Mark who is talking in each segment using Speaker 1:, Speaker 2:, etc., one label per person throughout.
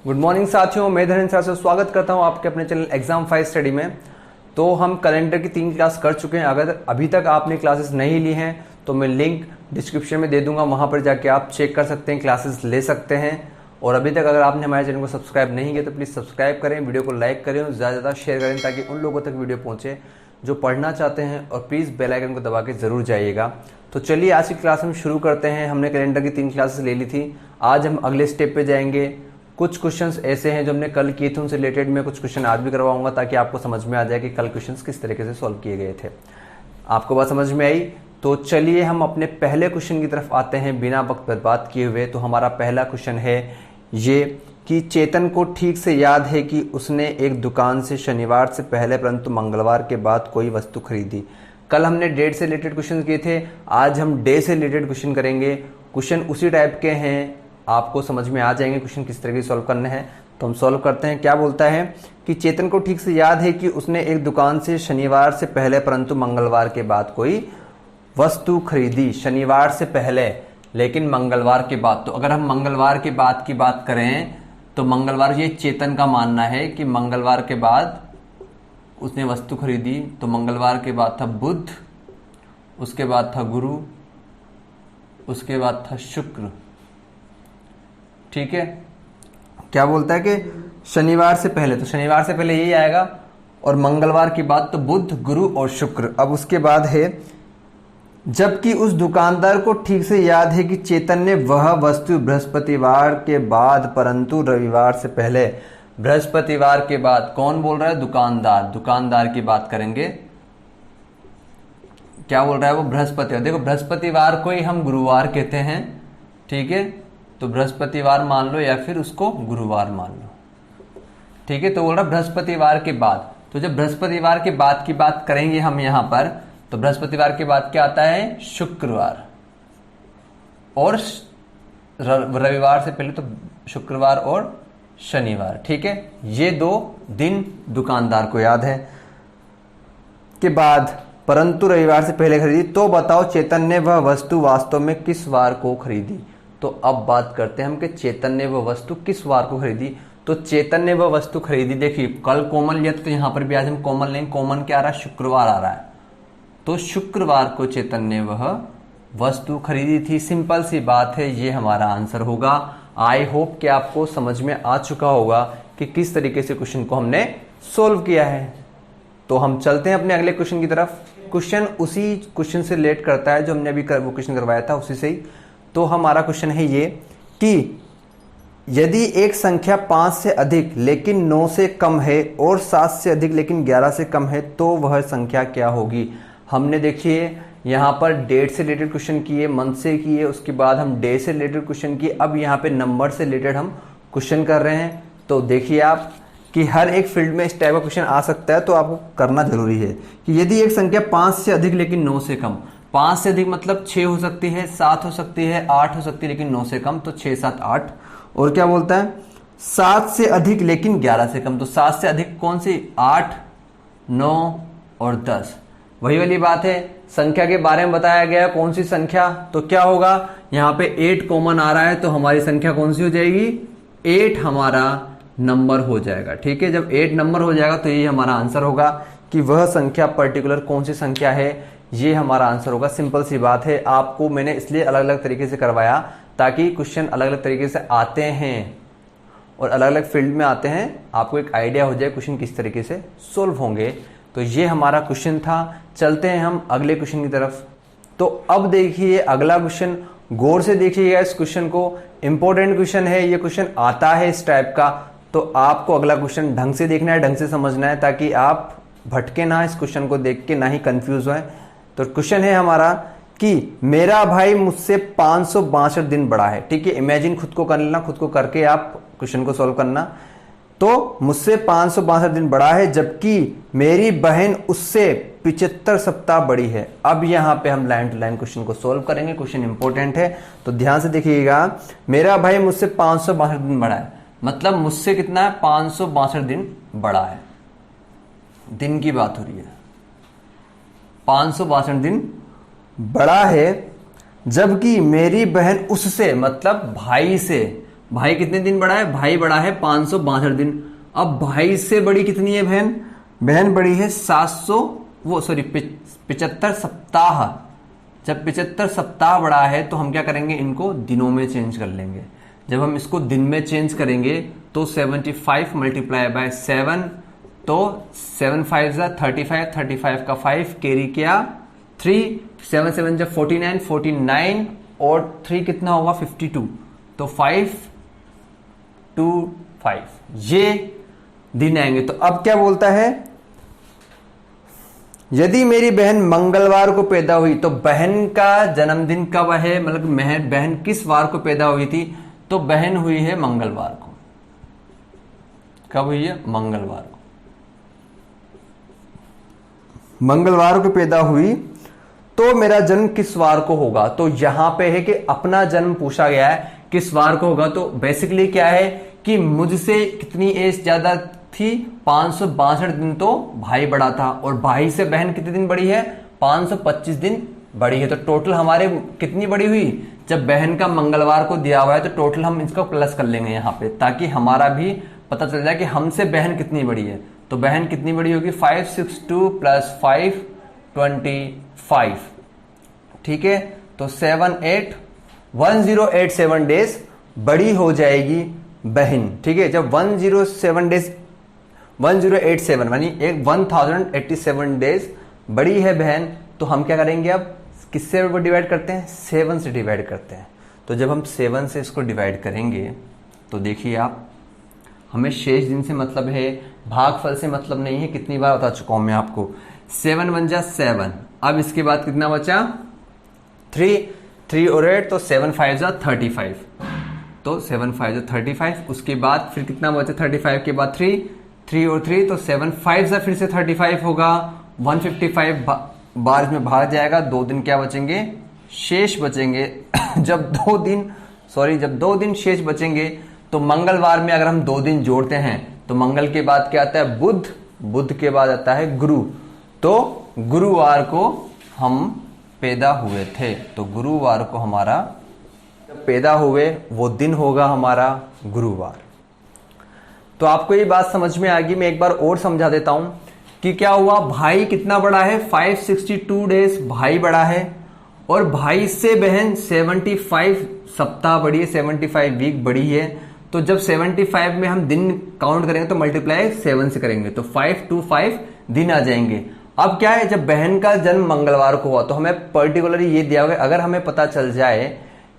Speaker 1: Good morning साथियों, मैं Dhirendra sir से स्वागत करता हूं आपके अपने चैनल एग्जाम 5 स्टडी में। तो हम कैलेंडर की 3 क्लास कर चुके हैं। अगर अभी तक आपने क्लासेस नहीं ली हैं तो मैं लिंक डिस्क्रिप्शन में दे दूंगा, वहां पर जाके आप चेक कर सकते हैं, क्लासेस ले सकते हैं। और अभी तक अगर आपने हमारे चैनल को सब्सक्राइब नहीं किया तो प्लीज़ सब्सक्राइब करें, वीडियो को लाइक करें और ज़्यादा से ज़्यादा शेयर करें ताकि उन लोगों तक वीडियो पहुँचे जो पढ़ना चाहते हैं। और प्लीज़ बेल आइकन को दबा के ज़रूर जाइएगा। तो चलिए आज की क्लास हम शुरू करते हैं। हमने कैलेंडर की 3 क्लासेस ले ली थी, आज हम अगले स्टेप पे जाएंगे। कुछ क्वेश्चंस ऐसे हैं जो हमने कल किए थे, उनसे रिलेटेड मैं कुछ क्वेश्चन आज भी करवाऊंगा ताकि आपको समझ में आ जाए कि कल क्वेश्चंस किस तरीके से सॉल्व किए गए थे। आपको बात समझ में आई? तो चलिए हम अपने पहले क्वेश्चन की तरफ आते हैं बिना वक्त बर्बाद किए हुए। तो हमारा पहला क्वेश्चन है ये कि चेतन को ठीक से याद है कि उसने एक दुकान से शनिवार से पहले परंतु मंगलवार के बाद कोई वस्तु खरीदी। कल हमने डेट से रिलेटेड क्वेश्चन किए थे, आज हम डे से रिलेटेड क्वेश्चन करेंगे। क्वेश्चन उसी टाइप के हैं, आपको समझ में आ जाएंगे क्वेश्चन किस तरीके से सॉल्व करने हैं। तो हम सॉल्व करते हैं। क्या बोलता है कि चेतन को ठीक से याद है कि उसने एक दुकान से शनिवार से पहले परंतु मंगलवार के बाद कोई वस्तु खरीदी। शनिवार से पहले लेकिन मंगलवार के बाद। तो अगर हम मंगलवार के बाद की बात करें तो मंगलवार, ये चेतन का मानना है कि मंगलवार के बाद उसने वस्तु खरीदी। तो मंगलवार के बाद था बुध, उसके बाद था गुरु, उसके बाद था शुक्र। ठीक है, क्या बोलता है कि शनिवार से पहले, तो शनिवार से पहले यही आएगा और मंगलवार की बात तो बुध, गुरु और शुक्र। अब उसके बाद है जबकि उस दुकानदार को ठीक से याद है कि चेतन ने वह वस्तु बृहस्पतिवार के बाद परंतु रविवार से पहले। बृहस्पतिवार के बाद कौन बोल रहा है? दुकानदार। दुकानदार की बात करेंगे, क्या बोल रहा है वो? बृहस्पतिवार। देखो बृहस्पतिवार को ही हम गुरुवार कहते हैं, ठीक है, तो बृहस्पतिवार मान लो या फिर उसको गुरुवार मान लो, ठीक है। तो बोल रहा बृहस्पतिवार के बाद। तो जब बृहस्पतिवार के बाद की बात करेंगे हम यहां पर, तो बृहस्पतिवार के बाद क्या आता है? शुक्रवार। और रविवार से पहले तो शुक्रवार और शनिवार, ठीक है। ये 2 दिन दुकानदार को याद है। के बाद परंतु रविवार से पहले खरीदी। तो बताओ चेतन ने वह वस्तु वास्तव में किस वार को खरीदी? तो अब बात करते हैं हम कि चेतन ने वह वस्तु किस वार को खरीदी। तो चेतन ने वह वस्तु खरीदी, देखिए कल कॉमन लिया तो यहां पर भी आज हम कॉमन लेंगे। कॉमन क्या आ रहा है? शुक्रवार आ रहा है। तो शुक्रवार को चेतन ने वह वस्तु खरीदी थी। सिंपल सी बात है, ये हमारा आंसर होगा। आई होप कि आपको समझ में आ चुका होगा कि किस तरीके से क्वेश्चन को हमने सोल्व किया है। तो हम चलते हैं अपने अगले क्वेश्चन की तरफ। क्वेश्चन उसी क्वेश्चन से रिलेट करता है जो हमने अभी वो क्वेश्चन करवाया था, उसी से ही। तो हमारा क्वेश्चन है ये कि यदि एक संख्या 5 से अधिक लेकिन 9 से कम है और 7 से अधिक लेकिन 11 से कम है तो वह संख्या क्या होगी? हमने देखिए यहां पर डेट से रिलेटेड क्वेश्चन किए, मंथ से किए, उसके बाद हम डे से रिलेटेड क्वेश्चन किए, अब यहाँ पे नंबर से रिलेटेड हम क्वेश्चन कर रहे हैं। तो देखिए आप कि हर एक फील्ड में इस टाइप का क्वेश्चन आ सकता है, तो आपको करना जरूरी है कि यदि एक संख्या 5 से अधिक लेकिन 9 से कम। 5 से अधिक मतलब 6 हो सकती है, 7 हो सकती है, 8 हो सकती है, लेकिन 9 से कम तो 6, 7, 8। और क्या बोलता है? 7 से अधिक लेकिन 11 से कम। तो 7 से अधिक कौन सी? 8, 9 और 10। वही वाली बात है, संख्या के बारे में बताया गया है कौन सी संख्या। तो क्या होगा? यहाँ पे 8 कॉमन आ रहा है, तो हमारी संख्या कौन सी हो जाएगी? 8 हमारा नंबर हो जाएगा, ठीक है। जब 8 नंबर हो जाएगा तो ये हमारा आंसर होगा कि वह संख्या पर्टिकुलर कौन सी संख्या है, ये हमारा आंसर होगा। सिंपल सी बात है। आपको मैंने इसलिए अलग अलग तरीके से करवाया ताकि क्वेश्चन अलग अलग तरीके से आते हैं और अलग अलग फील्ड में आते हैं, आपको एक आइडिया हो जाए क्वेश्चन किस तरीके से सोल्व होंगे। तो ये हमारा क्वेश्चन था। चलते हैं हम अगले क्वेश्चन की तरफ। तो अब देखिए अगला क्वेश्चन, गौर से देखिएगा इस क्वेश्चन को। इंपॉर्टेंट क्वेश्चन है, ये क्वेश्चन आता है इस टाइप का, तो आपको अगला क्वेश्चन ढंग से देखना है, ढंग से समझना है ताकि आप भटके ना इस क्वेश्चन को देख के, ना ही कंफ्यूज होए। तो क्वेश्चन है हमारा कि मेरा भाई मुझसे 562 दिन बड़ा है, ठीक है। इमेजिन खुद को कर लेना, खुद को करके आप क्वेश्चन को सॉल्व करना। तो मुझसे 562 दिन बड़ा है जबकि मेरी बहन उससे 75 सप्ताह बड़ी है। अब यहां पे हम लाइन टू लाइन क्वेश्चन को सॉल्व करेंगे। क्वेश्चन इंपॉर्टेंट है तो ध्यान से देखिएगा। मेरा भाई मुझसे 562 दिन बड़ा है, मतलब मुझसे कितना है? 562 दिन बड़ा है। दिन की बात हो रही है, 562 दिन बड़ा है, जबकि मेरी बहन उससे मतलब भाई से भाई कितने दिन बड़ा है? भाई बड़ा है 562 दिन। अब भाई से बड़ी कितनी है बहन? बहन बड़ी है 75 सप्ताह। जब 75 सप्ताह बड़ा है तो हम क्या करेंगे, इनको दिनों में चेंज कर लेंगे। जब हम इसको दिन में चेंज करेंगे तो 75 मल्टीप्लाई बाय 7, तो 7 5 जा 35, 35 का 5 कैरी किया 3, 7 7 जब 49, 49 और 3 कितना होगा 52, तो 5 2 5 ये दिन आएंगे। तो अब क्या बोलता है, यदि मेरी बहन मंगलवार को पैदा हुई, तो बहन का जन्मदिन कब है, मतलब बहन किस वार को पैदा हुई थी, तो बहन हुई है मंगलवार को। कब हुई है? मंगलवार को। मंगलवार को पैदा हुई तो मेरा जन्म किस वार को होगा, तो यहां पे है कि अपना जन्म पूछा गया है किस वार को होगा। तो बेसिकली क्या है कि मुझसे कितनी एज ज्यादा थी, 562 दिन तो भाई बड़ा था, और भाई से बहन कितने दिन बड़ी है, 525 दिन बड़ी है। तो टोटल हमारे कितनी बड़ी हुई, जब बहन का मंगलवार को दिया हुआ है तो टोटल हम इसको प्लस कर लेंगे यहां पे, ताकि हमारा भी पता चल जाए कि हमसे बहन कितनी बड़ी है। तो बहन कितनी बड़ी होगी, 562 प्लस 5 25, ठीक है। तो 1087 डेज बड़ी हो जाएगी बहन, ठीक है। जब 107 डेज 1087 यानी 1087 डेज बड़ी है बहन, तो हम क्या करेंगे, अब किससे डिवाइड करते हैं, 7 से डिवाइड करते हैं। तो जब हम 7 से इसको डिवाइड करेंगे तो देखिए आप, हमें शेष दिन से मतलब है, भागफल से मतलब नहीं है। कितनी बार बता चुका हूं मैं आपको, 7 1 जा 7। अब इसके बाद कितना बचा, 3 और 8, तो 7 5 जा 35, तो 7 5 जा 35। उसके बाद फिर कितना बचा, 35 के बाद 3 और 3, तो 7 5 जा फिर से 35 होगा, 155 बार इसमें भाग जाएगा, 2 दिन क्या बचेंगे, शेष बचेंगे। जब 2 दिन शेष बचेंगे तो मंगलवार में अगर हम 2 दिन जोड़ते हैं तो मंगल के बाद क्या आता है, बुध, बुध के बाद आता है गुरु। तो गुरुवार को हम पैदा हुए थे, तो गुरुवार को हमारा पैदा हुए वो दिन होगा हमारा गुरुवार। तो आपको ये बात समझ में आ गई। मैं एक बार और समझा देता हूं कि क्या हुआ, भाई कितना बड़ा है, 562 डेज भाई बड़ा है, और भाई से बहन 75 सप्ताह बड़ी है, 75 वीक बड़ी है। तो जब 75 में हम दिन काउंट करेंगे तो मल्टीप्लाई 7 से करेंगे, तो 525 दिन आ जाएंगे। अब क्या है, जब बहन का जन्म मंगलवार को हुआ तो हमें पर्टिकुलरली ये दिया हुआ है, अगर हमें पता चल जाए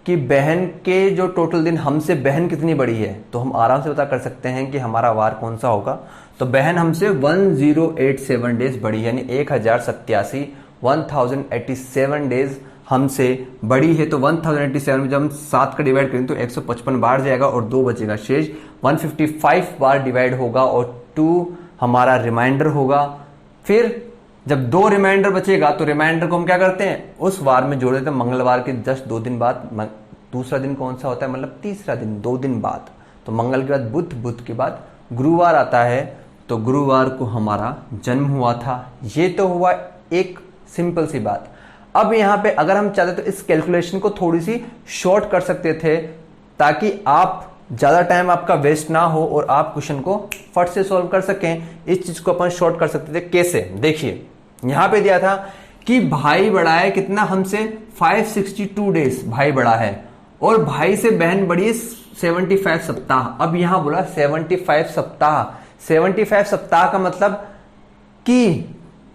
Speaker 1: कि बहन के जो टोटल दिन, हमसे बहन कितनी बड़ी है, तो हम आराम से पता कर सकते हैं कि हमारा वार कौन सा होगा। तो बहन हमसे 1087 डेज बड़ी है, यानी 1087 डेज हमसे बड़ी है। तो 1087 में जब हम 7 का डिवाइड करेंगे तो 155 बार जाएगा और 2 बचेगा शेष, 155 बार डिवाइड होगा और 2 हमारा रिमाइंडर होगा। फिर जब 2 रिमाइंडर बचेगा तो रिमाइंडर को हम क्या करते हैं, उस वार में जोड़ देते हैं। मंगलवार के जस्ट 2 दिन बाद दूसरा दिन कौन सा होता है, मतलब तीसरा दिन 2 दिन बाद। तो मंगल के बाद बुध, बुध के बाद गुरुवार आता है, तो गुरुवार को हमारा जन्म हुआ था। ये तो हुआ एक सिंपल सी बात। अब यहां पे अगर हम चाहते तो इस कैलकुलेशन को थोड़ी सी शॉर्ट कर सकते थे, ताकि आप ज्यादा टाइम आपका वेस्ट ना हो और आप क्वेश्चन को फट से सॉल्व कर सकें। इस चीज को अपन शॉर्ट कर सकते थे। कैसे, देखिए यहां पे दिया था कि भाई बड़ा है कितना हमसे, 562 डेज भाई बड़ा है, और भाई से बहन बड़ी है 75 सप्ताह। अब यहां बोला 75 सप्ताह। 75 सप्ताह का मतलब कि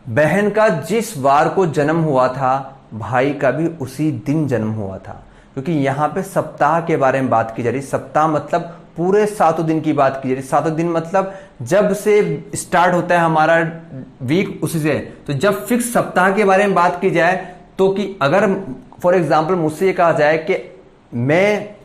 Speaker 1: बहन का जिस वार को जन्म हुआ था, भाई का भी उसी दिन जन्म हुआ था। क्योंकि यहां पे सप्ताह के बारे में बात की जा रही। सप्ताह मतलब पूरे 7 दिन की बात की जा रही। 7 दिन मतलब जब से स्टार्ट होता है हमारा वीक, उसी से। तो जब फिक्स सप्ताह के बारे में बात की जाए, तो कि अगर फॉर एग्जाम्पल मुझसे ये कहा जाए कि मैं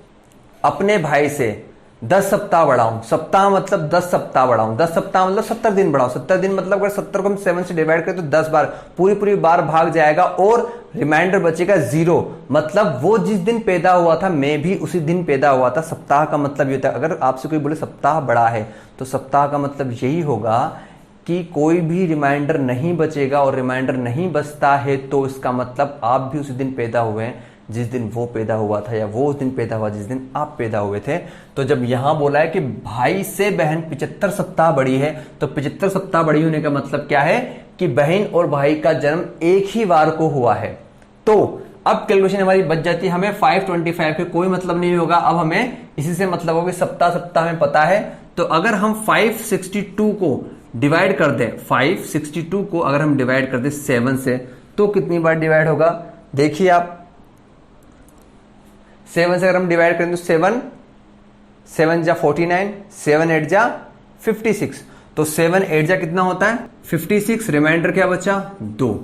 Speaker 1: अपने भाई से 10 सप्ताह बड़ा हूं, सप्ताह मतलब 10 सप्ताह बड़ा हूं, 10 सप्ताह मतलब 70 दिन बड़ा हूं। 70 दिन मतलब अगर 70 को हम 7 से डिवाइड करें तो 10 बार पूरी बार भाग जाएगा और रिमाइंडर बचेगा 0। मतलब वो जिस दिन पैदा हुआ था मैं भी उसी दिन पैदा हुआ था। सप्ताह का मतलब ये होता है, अगर आपसे कोई बोले सप्ताह बड़ा है, तो सप्ताह का मतलब यही होगा कि कोई भी रिमाइंडर नहीं बचेगा, और रिमाइंडर नहीं बचता है तो इसका मतलब आप भी उसी दिन पैदा हुए हैं जिस दिन वो पैदा हुआ था, या वो उस दिन पैदा हुआ जिस दिन आप पैदा हुए थे। तो जब यहां बोला है कि भाई से बहन 75 सप्ताह बड़ी है, तो 75 सप्ताह बड़ी होने का मतलब क्या है कि बहन और भाई का जन्म एक ही वार को हुआ है। तो अब कैलकुलेशन हमारी बच जाती है, हमें 525 के कोई मतलब नहीं होगा, अब हमें इसी से मतलब होगा सप्ताह सप्ताह हमें पता है। तो अगर हम 562 को डिवाइड कर दें, 562 को अगर हम डिवाइड कर दें 7 से, तो कितनी बार डिवाइड होगा? देखिए आप, 7 से अगर हम डिवाइड करें तो 7 जा 49, 7 8 जा 56, तो 7 8 जा कितना होता है? 56। रिमाइंडर क्या बचा? 2।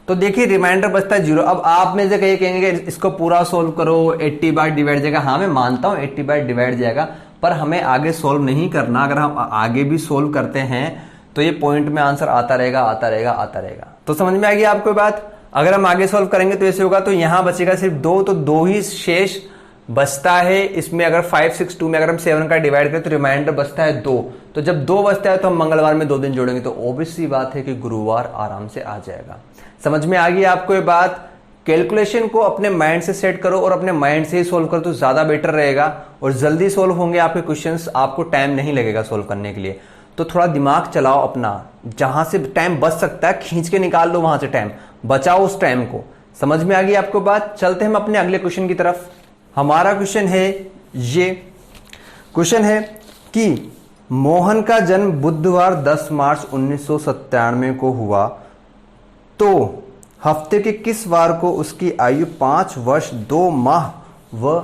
Speaker 1: तो देखिए रिमाइंडर बचता है 0। अब आप में से कहीं कहेंगे इसको पूरा सोल्व करो, 80 बार डिवाइड जाएगा। हाँ मैं मानता हूं 80 बार डिवाइड जाएगा, पर हमें आगे सोल्व नहीं करना। अगर हम आगे भी सोल्व करते हैं तो ये पॉइंट में आंसर आता रहेगा, आता रहेगा, आता रहेगा। तो समझ में आ गई आपको बात? अगर हम आगे सोल्व करेंगे तो ऐसे होगा, तो यहां बचेगा सिर्फ 2, तो 2 ही शेष बचता है इसमें। अगर 562 में अगर हम 7 का डिवाइड करें तो रिमाइंडर बचता है 2। तो जब 2 बचता है तो हम मंगलवार में 2 दिन जोड़ेंगे, तो ऑब्वियसली बात है कि गुरुवार आराम से आ जाएगा। समझ में आ गई आपको ये बात? कैलकुलेशन को अपने माइंड से सेट करो और अपने माइंड से ही सोल्व करो तो ज्यादा बेटर रहेगा, और जल्दी सोल्व होंगे आपके क्वेश्चंस, आपको टाइम नहीं लगेगा सोल्व करने के लिए। तो थोड़ा दिमाग चलाओ अपना, जहां से टाइम बच सकता है खींच के निकाल लो, वहां से टाइम बचाओ उस टाइम को। समझ में आ गई आपको बात? चलते हैं हम अपने अगले क्वेश्चन की तरफ। हमारा क्वेश्चन है, ये क्वेश्चन है कि मोहन का जन्म बुधवार 10 मार्च 1997 को हुआ, तो हफ्ते के किस वार को उसकी आयु 5 वर्ष 2 माह व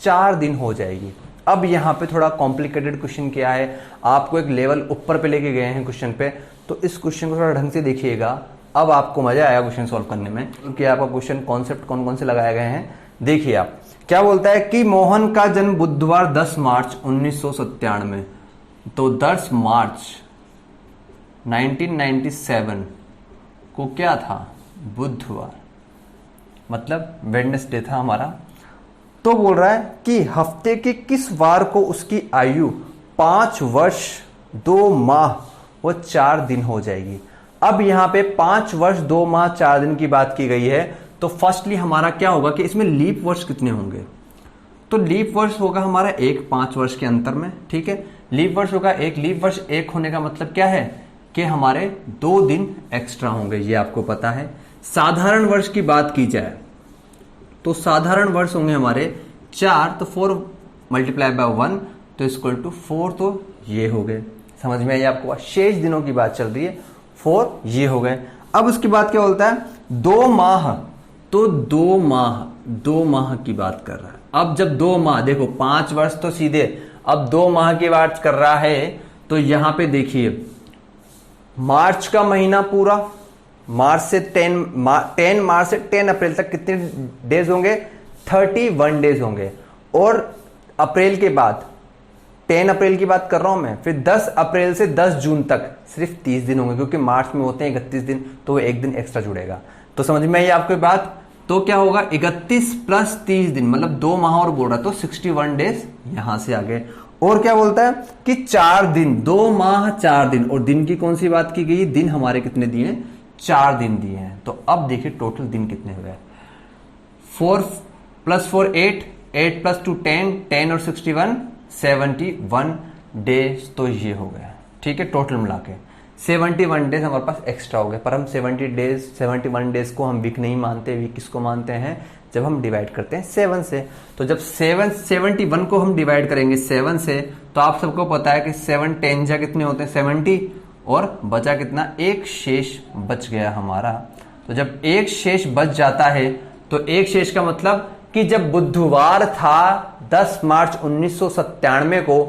Speaker 1: 4 दिन हो जाएगी? अब यहां पे थोड़ा कॉम्प्लिकेटेड क्वेश्चन क्या है, आपको एक लेवल ऊपर पे लेके गए हैं क्वेश्चन पे, तो इस क्वेश्चन को थोड़ा ढंग से देखिएगा, अब आपको मजा आएगा क्वेश्चन सॉल्व करने में, क्योंकि आपका क्वेश्चन कॉन्सेप्ट कौन कौन से लगाए गए हैं। देखिए आप, क्या बोलता है कि मोहन का जन्म बुधवार 10 मार्च 1997, तो 10 मार्च 1997 को क्या था? बुधवार, मतलब वेडनेसडे था हमारा। तो बोल रहा है कि हफ्ते के किस वार को उसकी आयु 5 वर्ष 2 माह व 4 दिन हो जाएगी। अब यहां पे 5 वर्ष 2 माह 4 दिन की बात की गई है, तो फर्स्टली हमारा क्या होगा कि इसमें लीप वर्ष कितने होंगे? तो लीप वर्ष होगा हमारा 1 5 वर्ष के अंतर में, ठीक है। लीप वर्ष होगा 1, लीप वर्ष 1 होने का मतलब क्या है कि हमारे 2 दिन एक्स्ट्रा होंगे, ये आपको पता है। साधारण वर्ष की बात की जाए तो साधारण वर्ष होंगे हमारे 4, तो 4 मल्टीप्लाई बाय 1 तो इक्वल टू 4, तो ये हो गए। समझ में आई आपको? शेष दिनों की बात चल रही है, 4 ये हो गए। अब उसके बाद क्या बोलता है? 2 माह, तो 2 माह की बात कर रहा है। अब जब 2 माह, देखो 5 वर्ष तो सीधे, अब 2 माह की बात कर रहा है, तो यहां पे देखिए मार्च का महीना पूरा, मार्च से 10 मार्च से 10 अप्रैल तक कितने डेज होंगे? 31 डेज होंगे। और अप्रैल के बाद 10 अप्रैल की बात कर रहा हूं मैं, फिर 10 अप्रैल से 10 जून तक सिर्फ 30 दिन होंगे, क्योंकि मार्च में होते हैं 31 दिन, तो वो 1 दिन एक्स्ट्रा जुड़ेगा। तो समझ में आई आपको बात? तो क्या होगा? 31 प्लस 30 दिन, मतलब 2 माह और बोल रहा, तो 61 डेज यहां से आगे। और क्या बोलता है कि 4 दिन, 2 माह 4 दिन, और दिन की कौन सी बात की गई? दिन हमारे कितने दिए? 4 दिन दिए हैं। तो अब देखिए टोटल दिन कितने हुए? 4 + 4 8, 8 + 2 10, 10 और 61 71 डेज, तो ये हो गया, ठीक है। टोटल मिला के 71 डेज हमारे पास एक्स्ट्रा हो गए, पर हम 71 डेज को हम वीक नहीं मानते। वीक किसको मानते हैं? जब हम डिवाइड करते हैं 7 से। तो जब 71 को हम डिवाइड करेंगे 7 से, तो आप सबको पता है कि 7 10 जा कितने होते हैं? 70, और बचा कितना? 1 शेष बच गया हमारा। तो जब 1 शेष बच जाता है, तो 1 शेष का मतलब कि जब बुधवार था 10 मार्च 1997 को,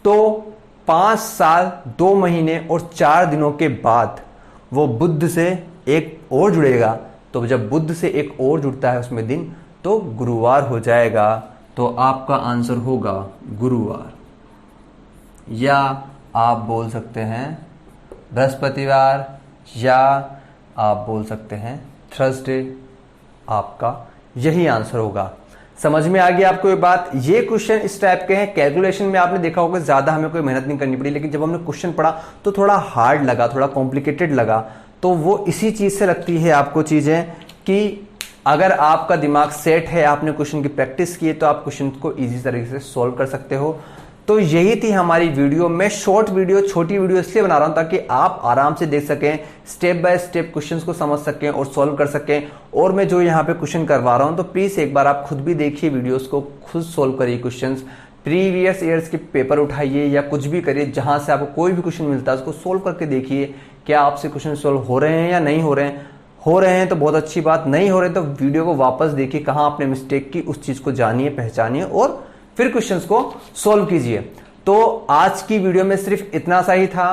Speaker 1: तो 5 साल 2 महीने और 4 दिनों के बाद वो बुध से एक और जुड़ेगा। तो जब बुध से एक और जुड़ता है उसमें दिन, तो गुरुवार हो जाएगा। तो आपका आंसर होगा गुरुवार, या आप बोल सकते हैं बृहस्पतिवार, या आप बोल सकते हैं थर्सडे। आपका यही आंसर होगा। समझ में आ गया आपको ये बात? ये क्वेश्चन इस टाइप के हैं। कैलकुलेशन में आपने देखा होगा ज्यादा हमें कोई मेहनत नहीं करनी पड़ी, लेकिन जब हमने क्वेश्चन पढ़ा तो थोड़ा हार्ड लगा, थोड़ा कॉम्प्लिकेटेड लगा। तो वो इसी चीज से लगती है आपको चीजें कि अगर आपका दिमाग सेट है, आपने क्वेश्चन की प्रैक्टिस की है, तो आप क्वेश्चन को इजी तरीके से सॉल्व कर सकते हो। तो यही थी हमारी वीडियो। मैं शॉर्ट वीडियो, छोटी वीडियो इसलिए बना रहा हूं ताकि आप आराम से देख सकें, स्टेप बाय स्टेप क्वेश्चंस को समझ सकें और सॉल्व कर सकें। और मैं जो यहाँ पे क्वेश्चन करवा रहा हूं, तो प्लीज एक बार आप खुद भी देखिए वीडियोस को, खुद सॉल्व करिए क्वेश्चंस। प्रीवियस ईयर्स के पेपर उठाइए या कुछ भी करिए, जहां से आपको कोई भी क्वेश्चन मिलता है उसको सोल्व करके देखिए, क्या आपसे क्वेश्चन सोल्व हो रहे हैं या नहीं हो रहे हैं। हो रहे हैं तो बहुत अच्छी बात, नहीं हो रहे तो वीडियो को वापस देखिए, कहां आपने मिस्टेक की, उस चीज को जानिए, पहचानिए और फिर क्वेश्चंस को सोल्व कीजिए। तो आज की वीडियो में सिर्फ इतना सा ही था।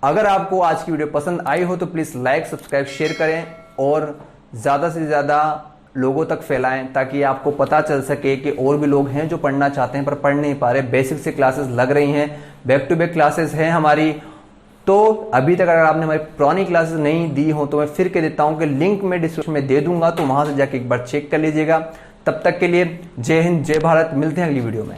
Speaker 1: अगर आपको आज की वीडियो पसंद आई हो तो प्लीज लाइक, सब्सक्राइब, शेयर करें और ज्यादा से ज्यादा लोगों तक फैलाएं, ताकि आपको पता चल सके कि और भी लोग हैं जो पढ़ना चाहते हैं पर पढ़ नहीं पा रहे। बेसिक से क्लासेस लग रही हैं, बैक टू बैक क्लासेस हैं हमारी। तो अभी तक अगर आपने हमारी पुरानी क्लासेस नहीं दी हो तो मैं फिर कह देता हूं कि लिंक में डिस्क्रिप्शन में दे दूंगा, तो वहां से जाके एक बार चेक कर लीजिएगा। तब तक के लिए जय हिंद, जय भारत। मिलते हैं अगली वीडियो में।